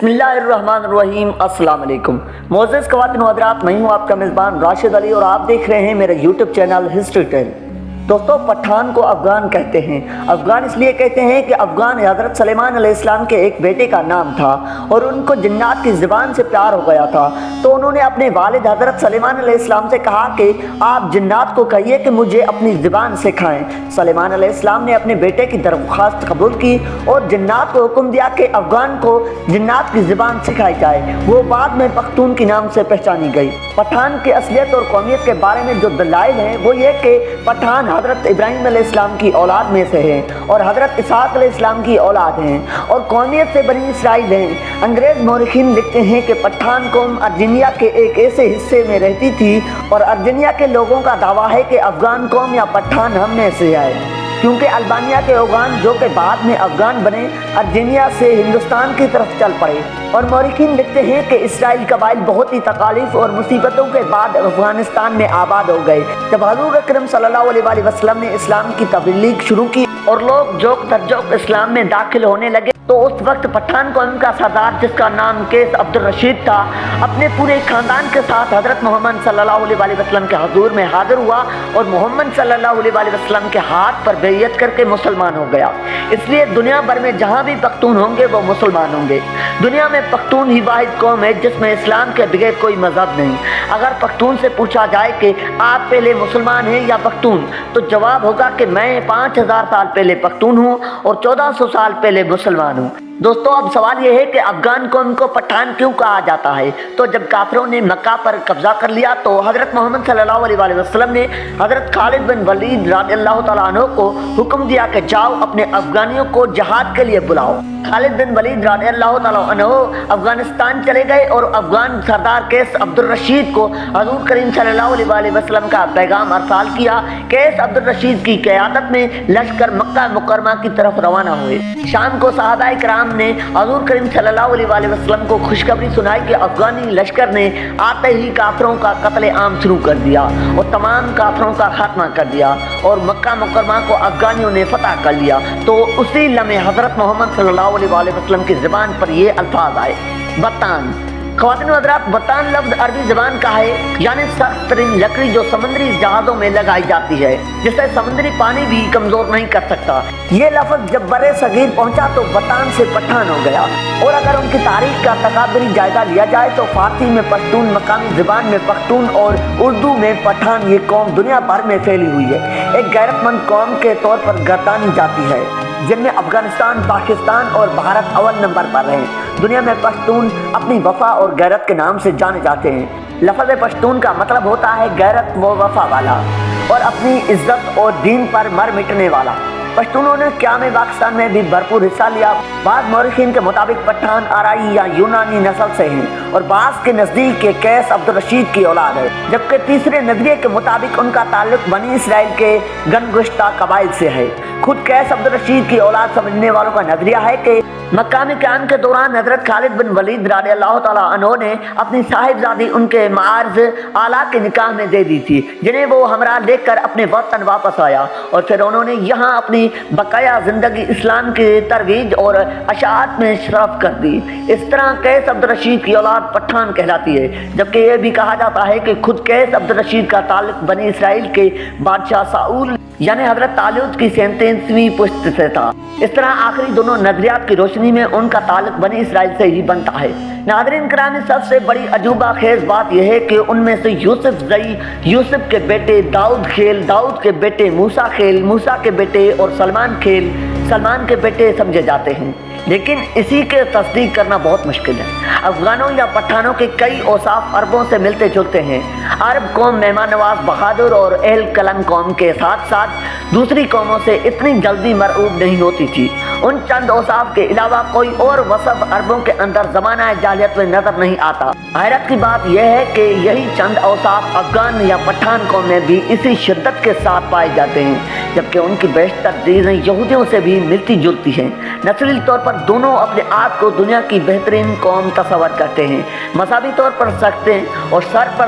بسم اللہ الرحمن الرحیم۔ السلام علیکم معزز خواتین و حضرات، میں ہوں آپ کا میزبان راشد علی اور آپ دیکھ رہے ہیں میرا یوٹیوب چینل ہسٹری ٹیل۔ دوستو، پٹھان کو افغان کہتے ہیں۔ افغان اس لیے کہتے ہیں کہ افغان حضرت سلیمان علیہ السلام کے ایک بیٹے کا نام تھا اور ان کو جنات کی زبان سے پیار ہو گیا تھا، تو انہوں نے اپنے والد حضرت سلیمان علیہ السلام سے کہا کہ آپ جنات کو کہیے کہ مجھے اپنی زبان سکھائیں۔ سلیمان علیہ السلام نے اپنے بیٹے کی درخواست قبول کی اور جنات کو حکم دیا کہ افغان کو جنات کی زبان سکھائی جائے۔ وہ بعد میں پختون کے نام سے پہچانی گئی۔ پٹھان کی اصلیت اور قومیت کے بارے میں جو دلائل ہیں وہ یہ کہ پٹھان حضرت ابراہیم علیہ السلام کی اولاد میں سے ہیں اور حضرت اسحاق علیہ السلام کی اولاد ہیں اور قومیت سے بنی اسرائیل ہیں۔ انگریز مورخین لکھتے ہیں کہ پٹھان قوم ارجنیا کے ایک ایسے حصے میں رہتی تھی اور ارجنیا کے لوگوں کا دعویٰ ہے کہ افغان قوم یا پٹھان ہم میں سے آئے، کیونکہ البانیہ کے افغان جو کہ بعد میں افغان بنے ارجنیا سے ہندوستان کی طرف چل پڑے۔ اور مورخین لکھتے ہیں کہ اسرائیلی قبائل بہت ہی تکالیف اور مصیبتوں کے بعد افغانستان میں آباد ہو گئے۔ جب حضور اکرم صلی اللہ علیہ وآلہ وسلم نے اسلام کی تبلیغ شروع کی اور لوگ جوک در جوک اسلام میں داخل ہونے لگے تو اس وقت پٹھان قوم کا سردار، جس کا نام کیس عبدالرشید تھا، اپنے پورے خاندان کے ساتھ حضرت محمد صلی اللہ علیہ وآلہ وسلم کے حضور میں حاضر ہوا اور محمد صلی اللہ علیہ وآلہ وسلم کے ہاتھ پر بیعت کر کے مسلمان ہو گیا۔ اس لیے دنیا بھر میں جہاں بھی پختون ہوں گے وہ مسلمان ہوں گے۔ دنیا میں پختون ہی واحد قوم ہے جس میں اسلام کے بغیر کوئی مذہب نہیں۔ اگر پختون سے پوچھا جائے کہ آپ پہلے مسلمان ہیں یا پختون، تو جواب ہوگا کہ میں 5000 سال پہلے پختون ہوں اور 1400 سال پہلے مسلمان ہوں۔ دوستو، اب سوال یہ ہے کہ افغان قوم کو پٹھان کیوں کہا جاتا ہے؟ تو جب کافروں نے مکہ پر قبضہ کر لیا تو حضرت محمد صلی اللہ علیہ وآلہ وسلم نے حضرت خالد بن ولید رضی اللہ تعالیٰ عنہ کو حکم دیا کہ جاؤ اپنے افغانیوں کو جہاد کے لیے بلاؤ۔ خالد بن ولید رضی اللہ تعالیٰ عنہ افغانستان چلے گئے اور افغان سردار کیس عبدالرشید کو حضور کریم صلی اللہ علیہ وآلہ وسلم کا پیغام ارسال کیا۔ کیس عبدالرشید کی قیادت میں لشکر مکہ مکرمہ کی طرف روانہ ہوئے۔ شام کو صحابہ کرام نے حضور کریم صلی اللہ علیہ وآلہ وسلم کو خوشخبری سنائی کہ افغانی لشکر نے آتے ہی کافروں کا قتل عام شروع کر دیا اور تمام کافروں کا خاتمہ کر دیا اور مکہ مکرمہ کو افغانیوں نے فتح کر لیا۔ تو اسی لمحے حضرت محمد صلی اللہ علیہ وآلہ وسلم کی زبان پر یہ الفاظ آئے، بطان۔ خواتین و حضرات، بطان لفظ عربی زبان کا ہے، یعنی سخت ترین لکڑی جو سمندری جہازوں میں لگائی جاتی ہے، جسے سمندری پانی بھی کمزور نہیں کر سکتا۔ یہ لفظ جب برے صغیر پہنچا تو بطان سے پٹھان ہو گیا۔ اور اگر ان کی تاریخ کا تکابری جائزہ لیا جائے تو فارسی میں پشتون، مقامی زبان میں پختون اور اردو میں پٹھان، یہ قوم دنیا بھر میں پھیلی ہوئی ہے، ایک غیرت مند قوم کے طور پر گردانی جاتی ہے، جن میں افغانستان، پاکستان اور بھارت اول نمبر پر ہیں۔ دنیا میں پشتون اپنی وفا اور غیرت کے نام سے جانے جاتے ہیں۔ لفظ پشتون کا مطلب ہوتا ہے غیرت و وفا والا اور اپنی عزت اور دین پر مر مٹنے والا۔ پشتونوں نے قیام پاکستان میں بھی بھرپور حصہ لیا۔ بعض مورخین کے مطابق پٹھان آرائی یا یونانی نسل سے ہیں اور بعض کے نزدیک کے کیس عبدالرشید کی اولاد ہے، جبکہ تیسرے نظریے کے مطابق ان کا تعلق بنی اسرائیل کے گنگشتہ قبائل سے ہے۔ خود کیس عبدالرشید کی اولاد سمجھنے والوں کا نظریہ ہے کہ مقامی قیام کے دوران حضرت خالد بن ولید رضی اللہ تعالیٰ عنہ نے اپنی صاحبزادی ان کے معارض اعلیٰ کے نکاح میں دے دی تھی، جنہیں وہ ہمراہ لے کر اپنے وطن واپس آیا اور پھر انہوں نے یہاں اپنی بقایا زندگی اسلام کی ترویج اور اشاعت میں شرف کر دی۔ اس طرح کیس عبدالرشید کی اولاد پٹھان کہلاتی ہے، جبکہ یہ بھی کہا جاتا ہے کہ خود کیس عبدالرشید کا تعلق بنی اسرائیل کے بادشاہ ساؤل یعنی حضرت طالوت کی 37ویں پشت سے تھا۔ اس طرح آخری دونوں نظریات کی روشنی میں ان کا تعلق بنی اسرائیل سے ہی بنتا ہے۔ ناظرین کرام، سب سے بڑی عجوبہ خیز بات یہ ہے کہ ان میں سے یوسف زئی، یوسف کے بیٹے داؤد خیل، داؤد کے بیٹے موسیٰ خیل، موسیٰ کے بیٹے اور سلمان خیل، سلمان کے بیٹے سمجھے جاتے ہیں، لیکن اسی کے تصدیق کرنا بہت مشکل ہے۔ افغانوں یا پٹھانوں کے کئی اوصاف عربوں سے ملتے جلتے ہیں۔ عرب قوم مہمان نواز، بہادر اور اہل قلم قوم کے ساتھ ساتھ دوسری قوموں سے اتنی جلدی مرعوب نہیں ہوتی تھی۔ ان چند اوصاف کے علاوہ کوئی اور وصف عربوں کے اندر زمانہ جاہلیت میں نظر نہیں آتا۔ حیرت کی بات یہ ہے کہ یہی چند اوصاف افغان یا پٹھان قوم میں بھی اسی شدت کے ساتھ پائے جاتے ہیں، جبکہ ان کی بیشتر چیزیں یہودیوں سے بھی ملتی جلتی ہیں۔ نسلی طور پر دونوں اپنے آپ کو دنیا کی بہترین قوم تصور کرتے ہیں، مذہبی طور پر سخت ہیں اور سر پر